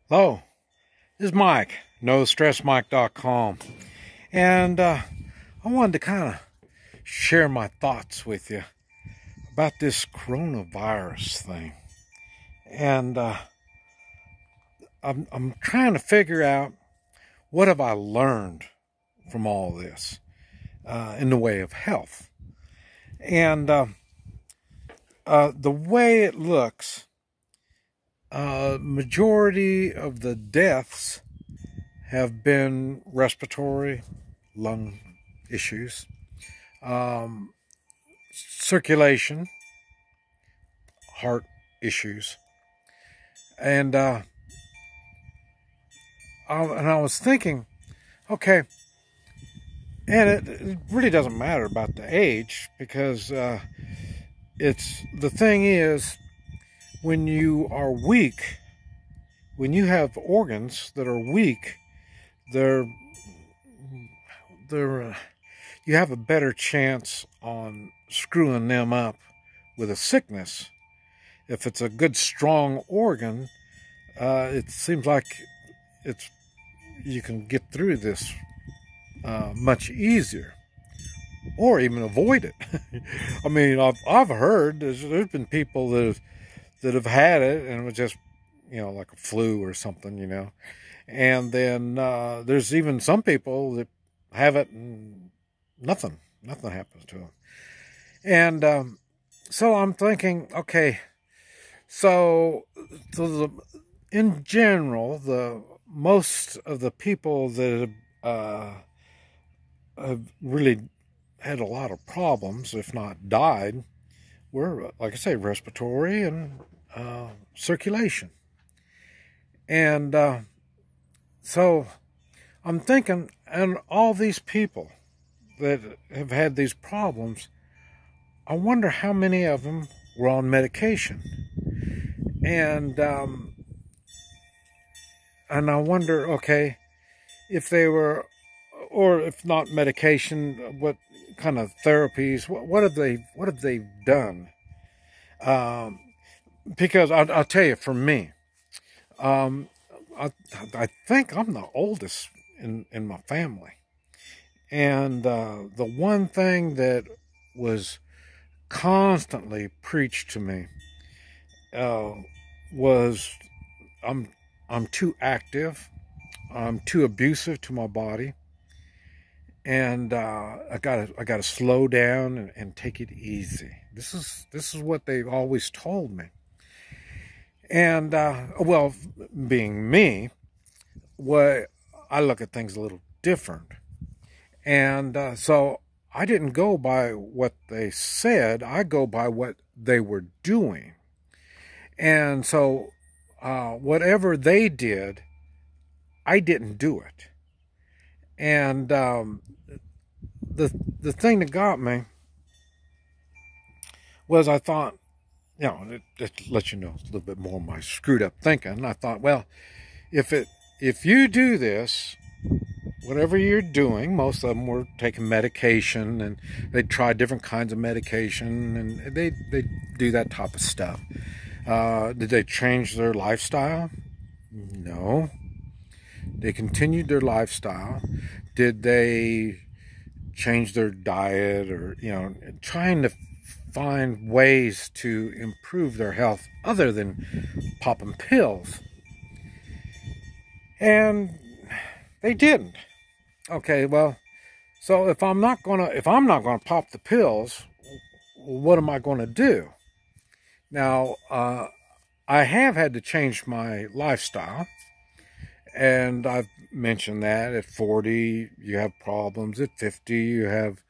Hello, this is Mike, NoStressMike.com, and I wanted to kind of share my thoughts with you about this coronavirus thing. And I'm trying to figure out what have I learned from all this in the way of health. And the way it looks, majority of the deaths have been respiratory, lung issues, circulation, heart issues, and I was thinking, okay, and it really doesn't matter about the age, because the thing is, when you are weak, when you have organs that are weak, you have a better chance on screwing them up with a sickness. If it's a good, strong organ, it seems like you can get through this much easier, or even avoid it. I mean, I've heard there's been people that have had it and it was just, like a flu or something, and then there's even some people that have it and nothing happens to them. And so I'm thinking, okay, so in general, most of the people that have really had a lot of problems, if not died, were, like I say, respiratory and circulation. And so I'm thinking, and all these people that have had these problems, I wonder how many of them were on medication. And I wonder, okay, if they were, or if not medication, what kind of therapies, what have they done? Because I'll tell you, for me, I think I'm the oldest in my family. And the one thing that was constantly preached to me was I'm too active, I'm too abusive to my body, and I gotta slow down and take it easy. This is what they've always told me. And well, being me, I look at things a little different. And so I didn't go by what they said, I go by what they were doing. And so whatever they did, I didn't do it. And the thing that got me was, I thought, it just lets you know a little bit more of my screwed up thinking. I thought, well, if you do this, whatever you're doing, most of them were taking medication, and they try different kinds of medication, and they do that type of stuff. Did they change their lifestyle? No. They continued their lifestyle. Did they change their diet, or trying to find ways to improve their health other than popping pills? And they didn't. Okay, well, so if I'm not gonna pop the pills, what am I gonna do? Now, I have had to change my lifestyle, and I've mentioned that at 40 you have problems, at 50 you have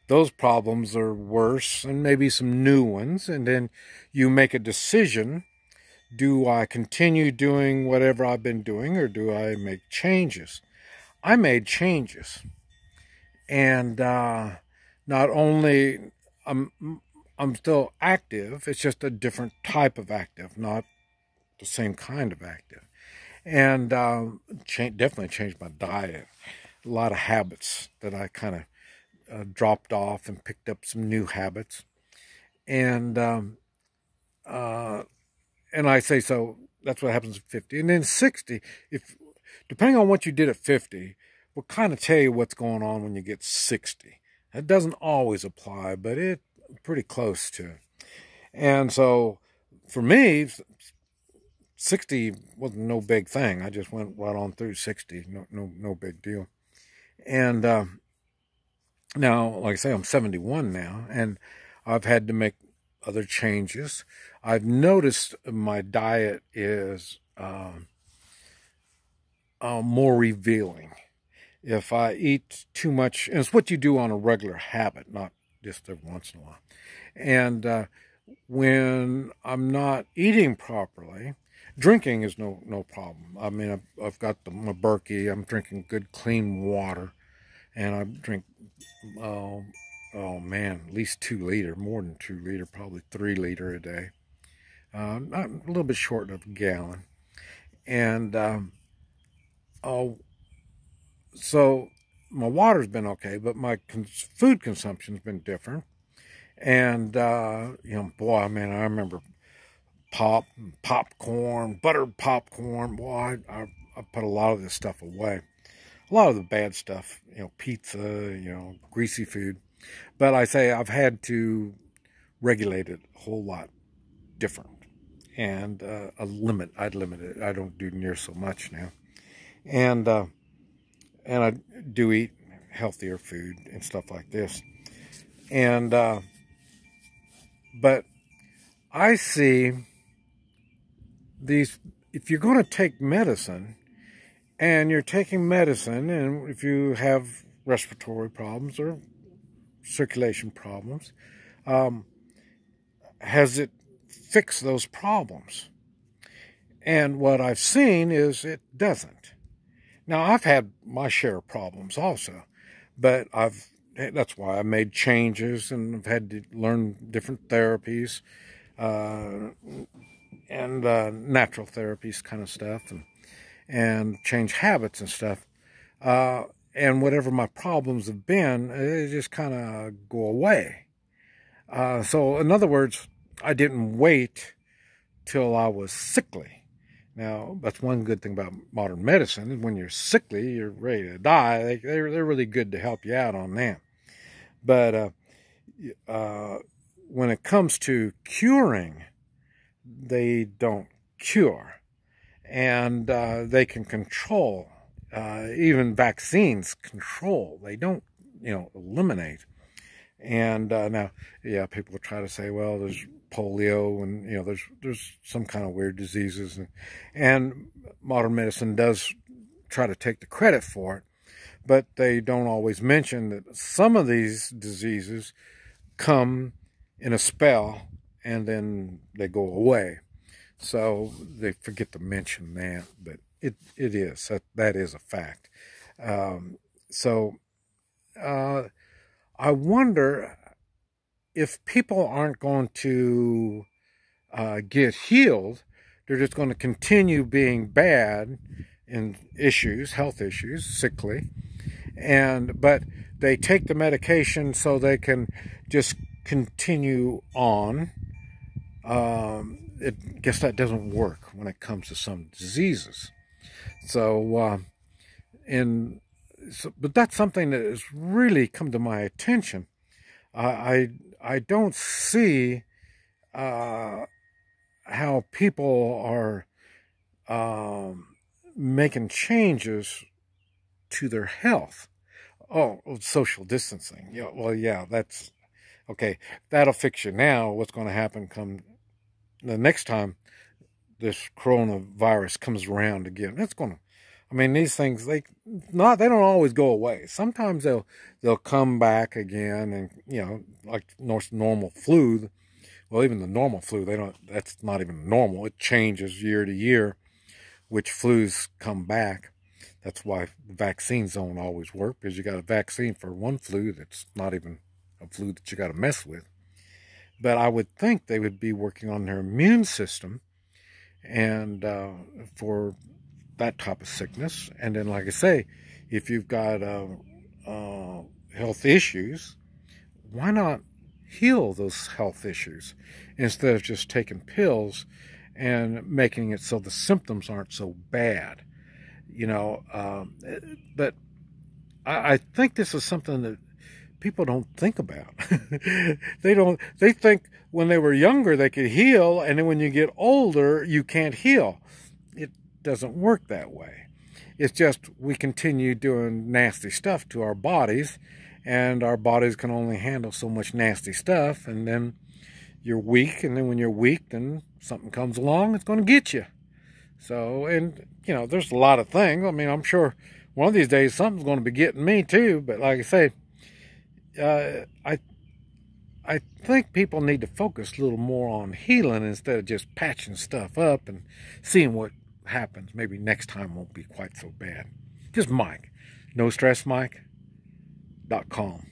those problems are worse, and maybe some new ones, and then you make a decision. Do I continue doing whatever I've been doing, or do I make changes? I made changes. And not only I'm still active, it's just a different type of active, not the same kind of active. And definitely changed my diet. A lot of habits that I kind of dropped off, and picked up some new habits. And I say so that's what happens at 50. And then 60, depending on what you did at 50, will kind of tell you what's going on when you get 60. That doesn't always apply, but it's pretty close to it. And so for me, 60 wasn't no big thing. I just went right on through 60. No big deal. And now, like I say, I'm 71 now, and I've had to make other changes. I've noticed my diet is more revealing. If I eat too much, and it's what you do on a regular habit, not just every once in a while. And when I'm not eating properly, drinking is no problem. I mean, I've got my Berkey. I'm drinking good, clean water, and I drink, oh man, at least 2 liters, more than 2 liters, probably 3 liters a day. Not a little bit short of a gallon. And so my water's been okay, but my food consumption's been different. And you know, boy, man, I remember popcorn, buttered popcorn. Boy, I put a lot of this stuff away. A lot of the bad stuff, you know, pizza, you know, greasy food. But I say I've had to regulate it a whole lot different. And I'd limit it. I don't do near so much now. And I do eat healthier food and stuff like this. And but I see these, if you're going to take medicine, and you're taking medicine, and if you have respiratory problems or circulation problems, has it fixed those problems? And what I've seen is it doesn't. Now, I've had my share of problems also, but that's why I made changes, and I've had to learn different therapies, and natural therapies kind of stuff, and change habits and stuff. And whatever my problems have been, they just kind of go away. So in other words, I didn't wait till I was sickly. Now, that's one good thing about modern medicine. When you're sickly, you're ready to die, they're really good to help you out on that. But when it comes to curing, they don't cure. And they can control, even vaccines control. They don't, you know, eliminate. And now, yeah, people try to say, well, there's polio, and you know, there's some kind of weird diseases, and modern medicine does try to take the credit for it, but they don't always mention that some of these diseases come in a spell and then they go away. So they forget to mention that, but it is, that is a fact. I wonder if people aren't going to get healed, they're just going to continue being bad in issues, health issues, sickly, but they take the medication so they can just continue on. I guess that doesn't work when it comes to some diseases. But that's something that has really come to my attention. I don't see how people are making changes to their health. Oh, social distancing. Yeah, well, yeah, that's okay. That'll fix you now. What's going to happen come the next time this coronavirus comes around again? That's going to, I mean, these things, they don't always go away. Sometimes they'll come back again, and you know, like normal flu. Well, even the normal flu, that's not even normal. It changes year to year which flus come back. That's why the vaccines don't always work, because you got a vaccine for one flu that's not even a flu that you got to mess with. But I would think they would be working on their immune system and for that type of sickness. And then, like I say, if you've got health issues, why not heal those health issues instead of just taking pills and making it so the symptoms aren't so bad, you know. But I think this is something that people don't think about. They think when they were younger they could heal, and then when you get older you can't heal. It doesn't work that way. It's just we continue doing nasty stuff to our bodies, and our bodies can only handle so much nasty stuff, and then you're weak, and then when you're weak, then something comes along, it's going to get you. So, and you know, there's a lot of things. I mean, I'm sure one of these days something's going to be getting me too, but like I say, I think people need to focus a little more on healing instead of just patching stuff up and seeing what happens. Maybe next time won't be quite so bad. Just Mike. NoStressMike.com.